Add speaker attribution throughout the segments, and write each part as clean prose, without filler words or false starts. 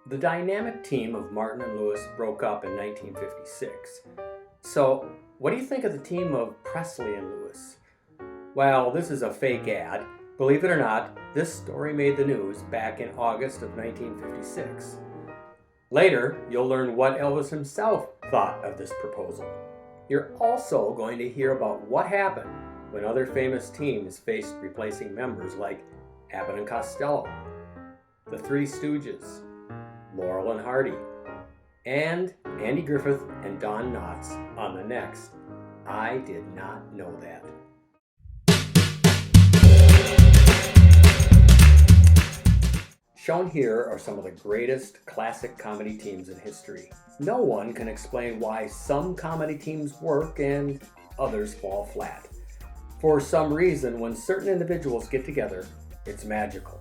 Speaker 1: The dynamic team of Martin and Lewis broke up in 1956. So, what do you think of the team of Presley and Lewis? Well, this is a fake ad. Believe it or not, this story made the news back in August of 1956. Later, you'll learn what Elvis himself thought of this proposal. You're also going to hear about what happened when other famous teams faced replacing members like Abbott and Costello, the Three Stooges, Laurel and Hardy, and Andy Griffith and Don Knotts on the next I Did Not Know That. Shown here are some of the greatest classic comedy teams in history. No one can explain why some comedy teams work and others fall flat. For some reason, when certain individuals get together, it's magical.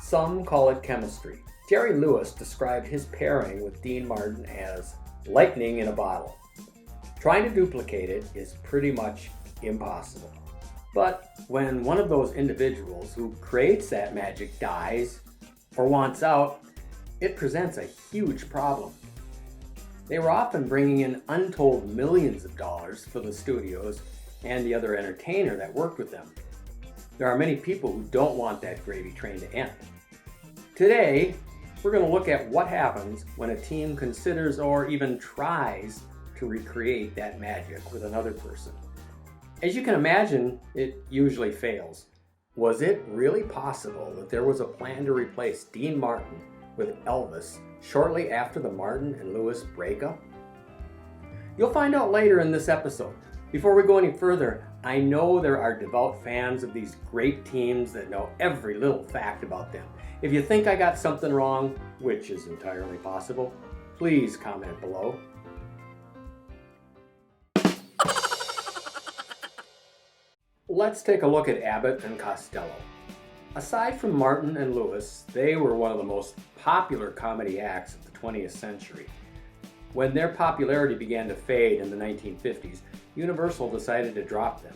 Speaker 1: Some call it chemistry. Jerry Lewis described his pairing with Dean Martin as lightning in a bottle. Trying to duplicate it is pretty much impossible. But when one of those individuals who creates that magic dies or wants out, it presents a huge problem. They were often bringing in untold millions of dollars for the studios and the other entertainer that worked with them. There are many people who don't want that gravy train to end. Today, we're going to look at what happens when a team considers or even tries to recreate that magic with another person. As you can imagine, it usually fails. Was it really possible that there was a plan to replace Dean Martin with Elvis shortly after the Martin and Lewis breakup? You'll find out later in this episode. Before we go any further, I know there are devout fans of these great teams that know every little fact about them. If you think I got something wrong, which is entirely possible, please comment below. Let's take a look at Abbott and Costello. Aside from Martin and Lewis, they were one of the most popular comedy acts of the 20th century. When their popularity began to fade in the 1950s, Universal decided to drop them.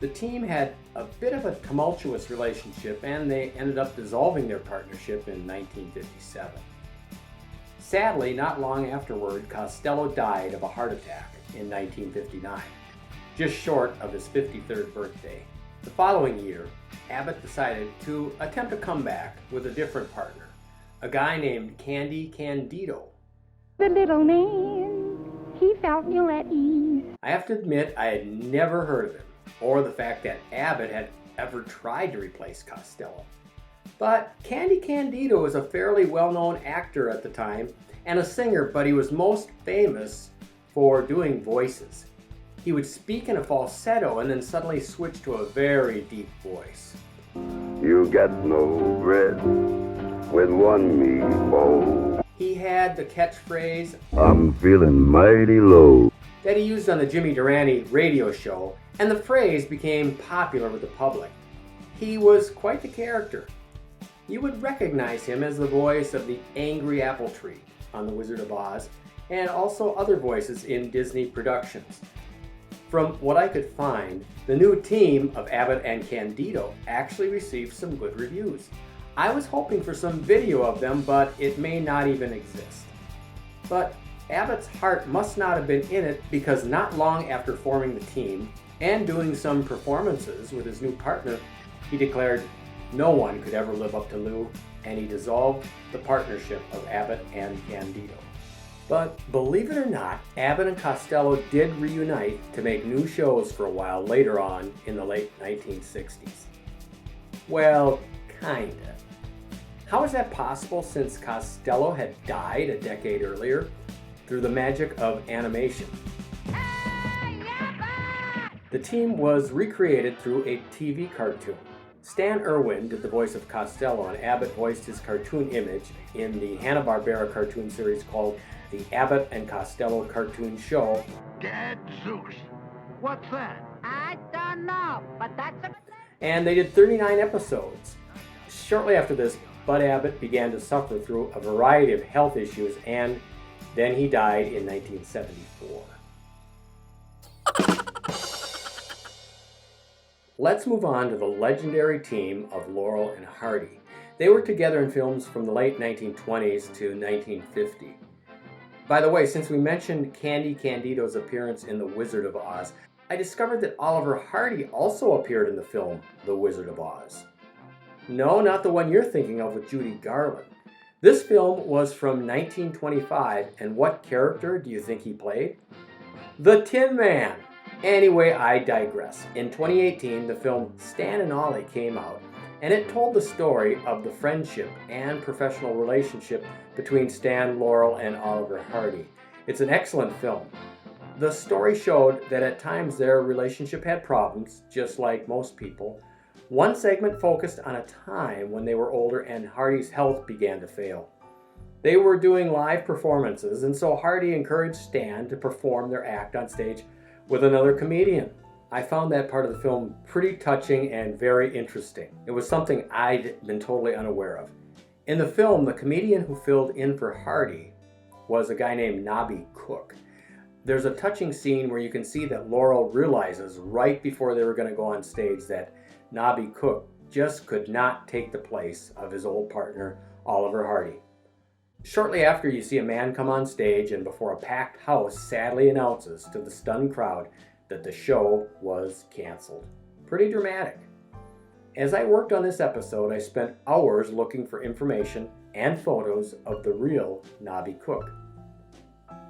Speaker 1: The team had a bit of a tumultuous relationship and they ended up dissolving their partnership in 1957. Sadly, not long afterward, Costello died of a heart attack in 1959, just short of his 53rd birthday. The following year, Abbott decided to attempt a comeback with a different partner, a guy named Candido.
Speaker 2: The little man, he felt ill at ease.
Speaker 1: I have to admit I had never heard of him, or the fact that Abbott had ever tried to replace Costello. But Candido was a fairly well-known actor at the time and a singer, but he was most famous for doing voices. He would speak in a falsetto and then suddenly switch to a very deep voice.
Speaker 3: You got no bread with one meatball.
Speaker 1: He had the catchphrase,
Speaker 3: I'm feeling mighty low,
Speaker 1: that he used on the Jimmy Durante radio show, and the phrase became popular with the public. He was quite the character. You would recognize him as the voice of the angry apple tree on The Wizard of Oz, and also other voices in Disney productions. From what I could find, the new team of Abbott and Candido actually received some good reviews. I was hoping for some video of them, but it may not even exist. But Abbott's heart must not have been in it, because not long after forming the team and doing some performances with his new partner, he declared no one could ever live up to Lou, and he dissolved the partnership of Abbott and Candido. But believe it or not, Abbott and Costello did reunite to make new shows for a while later on in the late 1960s. Well, kinda. How is that possible, since Costello had died a decade earlier? Through the magic of animation. The team was recreated through a TV cartoon. Stan Irwin did the voice of Costello, and Abbott voiced his cartoon image in the Hanna-Barbera cartoon series called the Abbott and Costello Cartoon Show.
Speaker 4: Gadzooks. What's that?
Speaker 2: I don't know, but that's a...
Speaker 1: And they did 39 episodes. Shortly after this, Bud Abbott began to suffer through a variety of health issues, and then he died in 1974. Let's move on to the legendary team of Laurel and Hardy. They were together in films from the late 1920s to 1950. By the way, since we mentioned Candy Candido's appearance in The Wizard of Oz, I discovered that Oliver Hardy also appeared in the film The Wizard of Oz. No, not the one you're thinking of with Judy Garland. This film was from 1925, and what character do you think he played? The Tin Man! Anyway, I digress. In 2018, the film Stan and Ollie came out, and it told the story of the friendship and professional relationship between Stan Laurel and Oliver Hardy. It's an excellent film. The story showed that at times their relationship had problems, just like most people. One segment focused on a time when they were older and Hardy's health began to fail. They were doing live performances, and so Hardy encouraged Stan to perform their act on stage with another comedian. I found that part of the film pretty touching and very interesting. It was something I'd been totally unaware of. In the film, the comedian who filled in for Hardy was a guy named Nobby Cook. There's a touching scene where you can see that Laurel realizes right before they were going to go on stage that Nobby Cook just could not take the place of his old partner, Oliver Hardy. Shortly after, you see a man come on stage and before a packed house sadly announces to the stunned crowd that the show was canceled. Pretty dramatic. As I worked on this episode, I spent hours looking for information and photos of the real Nobby Cook.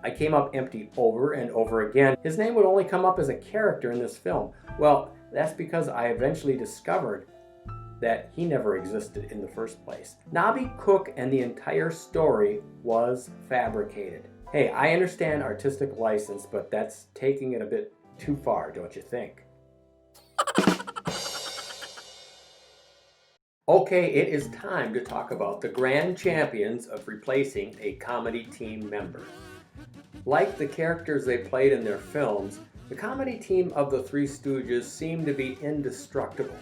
Speaker 1: I came up empty over and over again. His name would only come up as a character in this film. Well, that's because I eventually discovered that he never existed in the first place. Nobby Cook and the entire story was fabricated. Hey, I understand artistic license, but that's taking it a bit too far, don't you think? Okay, it is time to talk about the grand champions of replacing a comedy team member. Like the characters they played in their films, the comedy team of the Three Stooges seemed to be indestructible.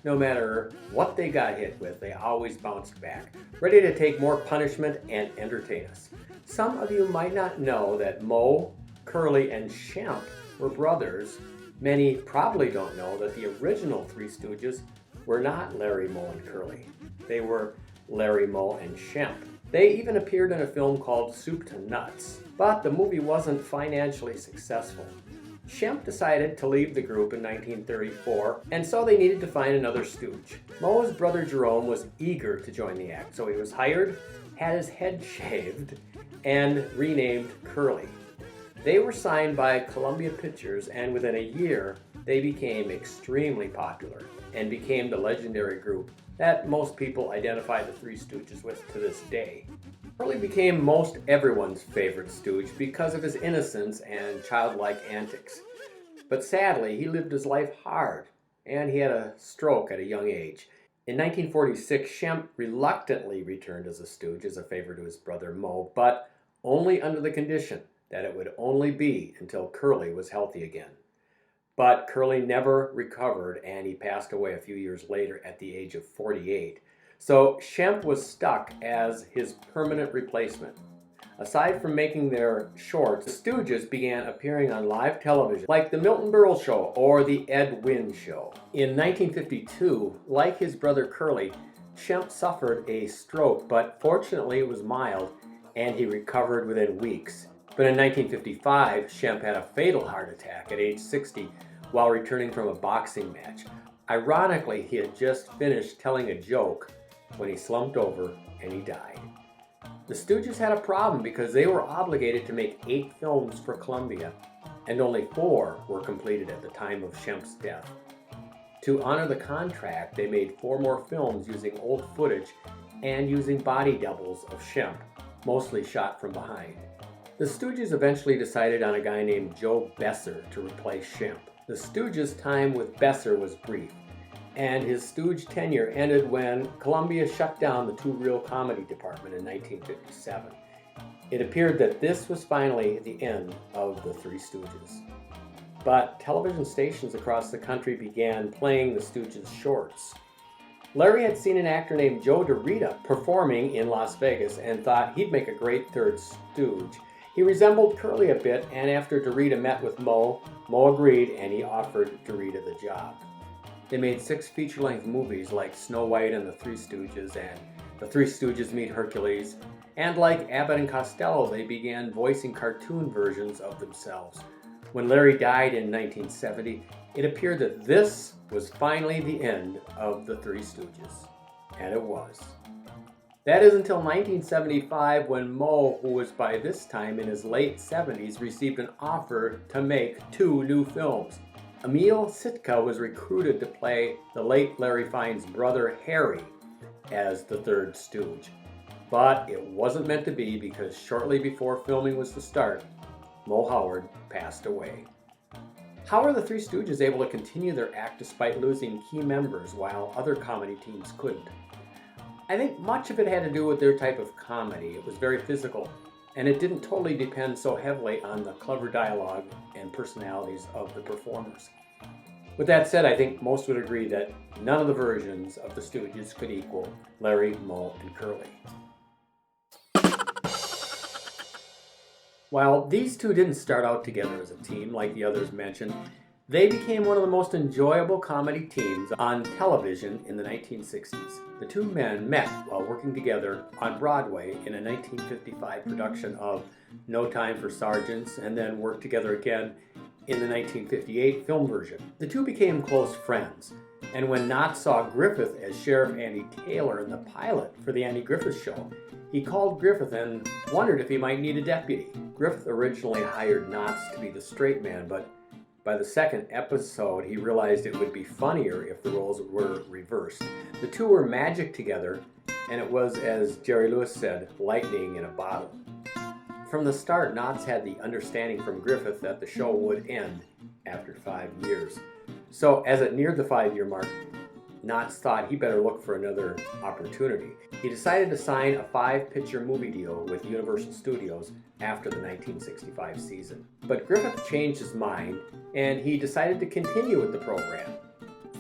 Speaker 1: No matter what they got hit with, they always bounced back, ready to take more punishment and entertain us. Some of you might not know that Moe, Curly, and Shemp were brothers. Many probably don't know that the original Three Stooges were not Larry, Moe, and Curly. They were Larry, Moe, and Shemp. They even appeared in a film called Soup to Nuts, but the movie wasn't financially successful. Shemp decided to leave the group in 1934, and so they needed to find another stooge. Moe's brother Jerome was eager to join the act, so he was hired, had his head shaved, and renamed Curly. They were signed by Columbia Pictures, and within a year, they became extremely popular and became the legendary group that most people identify the Three Stooges with to this day. Curly became most everyone's favorite stooge because of his innocence and childlike antics. But sadly, he lived his life hard, and he had a stroke at a young age. In 1946, Shemp reluctantly returned as a stooge as a favor to his brother Moe, but only under the condition that it would only be until Curly was healthy again. But Curly never recovered, and he passed away a few years later at the age of 48. So Shemp was stuck as his permanent replacement. Aside from making their shorts, the Stooges began appearing on live television, like The Milton Berle Show or The Ed Wynn Show. In 1952, like his brother Curly, Shemp suffered a stroke, but fortunately it was mild, and he recovered within weeks. But in 1955, Shemp had a fatal heart attack at age 60 while returning from a boxing match. Ironically, he had just finished telling a joke when he slumped over and he died. The Stooges had a problem because they were obligated to make 8 films for Columbia, and only 4 were completed at the time of Shemp's death. To honor the contract, they made 4 more films using old footage and using body doubles of Shemp, mostly shot from behind. The Stooges eventually decided on a guy named Joe Besser to replace Shemp. The Stooges' time with Besser was brief, and his stooge tenure ended when Columbia shut down the Two Reel Comedy department in 1957. It appeared that this was finally the end of the Three Stooges. But television stations across the country began playing the Stooges' shorts. Larry had seen an actor named Joe DeRita performing in Las Vegas and thought he'd make a great third stooge. He resembled Curly a bit, and after DeRita met with Moe agreed and he offered DeRita the job. They made 6 feature-length movies like Snow White and the Three Stooges and The Three Stooges Meet Hercules. And like Abbott and Costello, they began voicing cartoon versions of themselves. When Larry died in 1970, it appeared that this was finally the end of the Three Stooges. And it was. That is until 1975 when Moe, who was by this time in his late 70s, received an offer to make 2 new films. Emil Sitka was recruited to play the late Larry Fine's brother Harry as the third Stooge. But it wasn't meant to be because shortly before filming was to start, Moe Howard passed away. How were the Three Stooges able to continue their act despite losing key members while other comedy teams couldn't? I think much of it had to do with their type of comedy. It was very physical, and it didn't totally depend so heavily on the clever dialogue and personalities of the performers. With that said, I think most would agree that none of the versions of the Stooges could equal Larry, Moe, and Curly. While these two didn't start out together as a team like the others mentioned, they became one of the most enjoyable comedy teams on television in the 1960s. The two men met while working together on Broadway in a 1955 production of No Time for Sergeants, and then worked together again in the 1958 film version. The two became close friends, and when Knotts saw Griffith as Sheriff Andy Taylor in the pilot for The Andy Griffith Show, he called Griffith and wondered if he might need a deputy. Griffith originally hired Knotts to be the straight man, but by the second episode, he realized it would be funnier if the roles were reversed. The two were magic together, and it was, as Jerry Lewis said, lightning in a bottle. From the start, Knotts had the understanding from Griffith that the show would end after 5 years. So as it neared the 5-year mark, Knotts thought he better look for another opportunity. He decided to sign a 5-picture movie deal with Universal Studios after the 1965 season. But Griffith changed his mind, and he decided to continue with the program.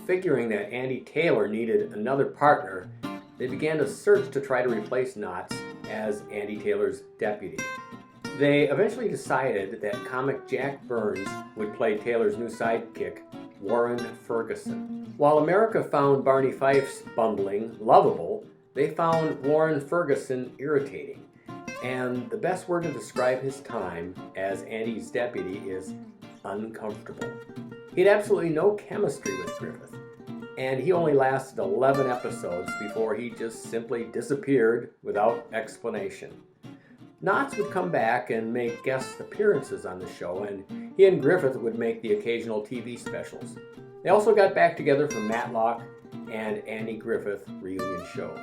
Speaker 1: Figuring that Andy Taylor needed another partner, they began a search to try to replace Knotts as Andy Taylor's deputy. They eventually decided that comic Jack Burns would play Taylor's new sidekick, Warren Ferguson. While America found Barney Fife's bundling lovable, they found Warren Ferguson irritating. And the best word to describe his time as Andy's deputy is uncomfortable. He had absolutely no chemistry with Griffith, and he only lasted 11 episodes before he just simply disappeared without explanation. Knotts would come back and make guest appearances on the show, and he and Griffith would make the occasional TV specials. They also got back together for Matlock and Andy Griffith reunion shows.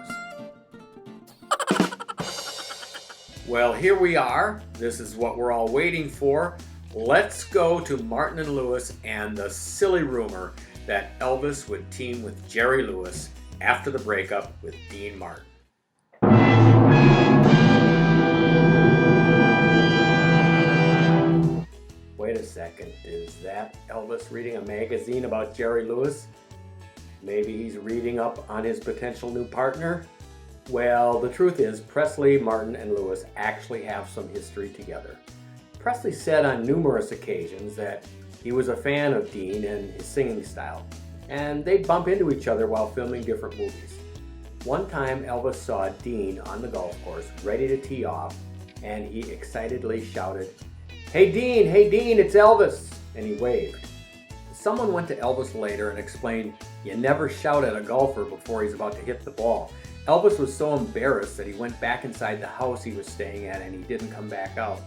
Speaker 1: Well, here we are. This is what we're all waiting for. Let's go to Martin and Lewis and the silly rumor that Elvis would team with Jerry Lewis after the breakup with Dean Martin. Wait a second, is that Elvis reading a magazine about Jerry Lewis? Maybe he's reading up on his potential new partner? Well, the truth is, Presley, Martin, and Lewis actually have some history together. Presley said on numerous occasions that he was a fan of Dean and his singing style, and they'd bump into each other while filming different movies. One time, Elvis saw Dean on the golf course, ready to tee off, and he excitedly shouted, hey Dean, it's Elvis!" and he waved. Someone went to Elvis later and explained, you never shout at a golfer before he's about to hit the ball. Elvis was so embarrassed that he went back inside the house he was staying at and he didn't come back out.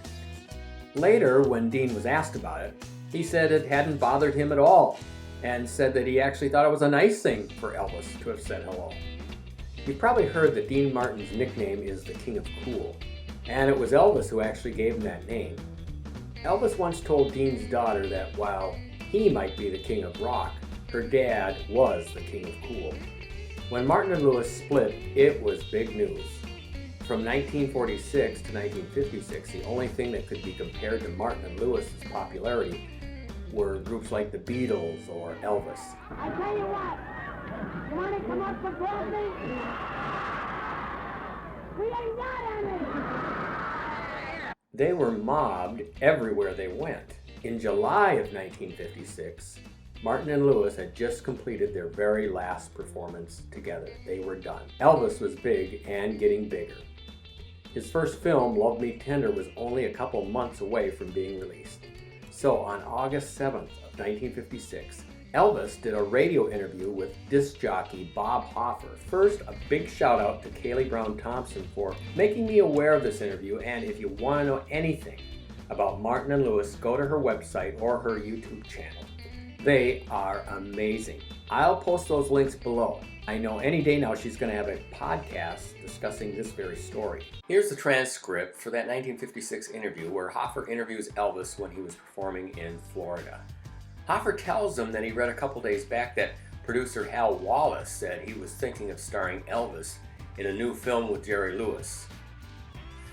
Speaker 1: Later, when Dean was asked about it, he said it hadn't bothered him at all and said that he actually thought it was a nice thing for Elvis to have said hello. You've probably heard that Dean Martin's nickname is the King of Cool, and it was Elvis who actually gave him that name. Elvis once told Dean's daughter that while he might be the king of rock, her dad was the king of cool. When Martin and Lewis split, it was big news. From 1946 to 1956, the only thing that could be compared to Martin and Lewis's popularity were groups like the Beatles or Elvis.
Speaker 2: I tell you what, you want to come up for Broadway? We ain't got any!
Speaker 1: They were mobbed everywhere they went. In July of 1956, Martin and Lewis had just completed their very last performance together. They were done. Elvis was big and getting bigger. His first film, Love Me Tender, was only a couple months away from being released. So on August 7th of 1956, Elvis did a radio interview with disc jockey Bob Hoffer. First, a big shout out to Kaylee Brown Thompson for making me aware of this interview, and if you want to know anything about Martin and Lewis, go to her website or her YouTube channel. They are amazing. I'll post those links below. I know any day now she's going to have a podcast discussing this very story. Here's the transcript for that 1956 interview where Hoffer interviews Elvis when he was performing in Florida. Hoffer tells him that he read a couple days back that producer Hal Wallace said he was thinking of starring Elvis in a new film with Jerry Lewis.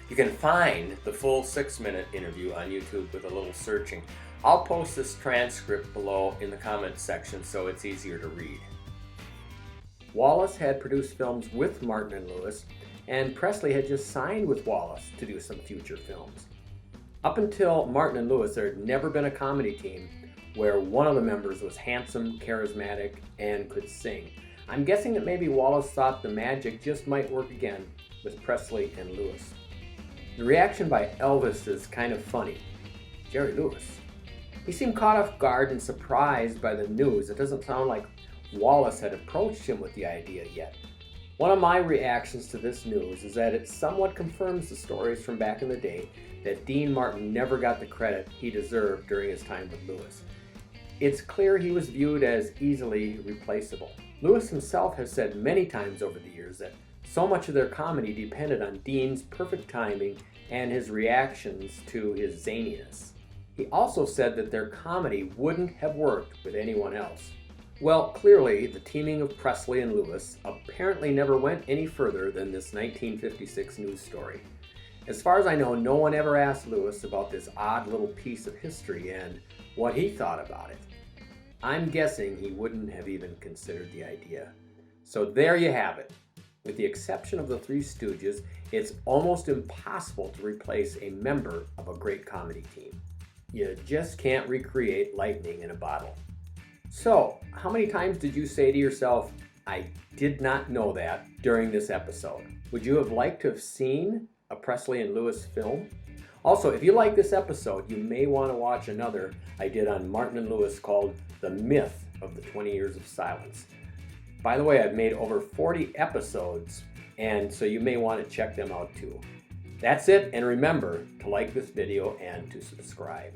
Speaker 1: You can find the full 6-minute interview on YouTube with a little searching. I'll post this transcript below in the comments section so it's easier to read. Wallace had produced films with Martin and Lewis, and Presley had just signed with Wallace to do some future films. Up until Martin and Lewis, there had never been a comedy team where one of the members was handsome, charismatic, and could sing. I'm guessing that maybe Wallace thought the magic just might work again with Presley and Lewis. The reaction by Elvis is kind of funny. Jerry Lewis. He seemed caught off guard and surprised by the news. It doesn't sound like Wallace had approached him with the idea yet. One of my reactions to this news is that it somewhat confirms the stories from back in the day that Dean Martin never got the credit he deserved during his time with Lewis. It's clear he was viewed as easily replaceable. Lewis himself has said many times over the years that so much of their comedy depended on Dean's perfect timing and his reactions to his zaniness. He also said that their comedy wouldn't have worked with anyone else. Well, clearly, the teaming of Presley and Lewis apparently never went any further than this 1956 news story. As far as I know, no one ever asked Lewis about this odd little piece of history and what he thought about it. I'm guessing he wouldn't have even considered the idea. So there you have it. With the exception of the Three Stooges, it's almost impossible to replace a member of a great comedy team. You just can't recreate lightning in a bottle. So, how many times did you say to yourself, I did not know that during this episode? Would you have liked to have seen a Presley and Lewis film? Also, if you like this episode, you may want to watch another I did on Martin and Lewis called The Myth of the 20 Years of Silence. By the way, I've made over 40 episodes, and so you may want to check them out too. That's it, and remember to like this video and to subscribe.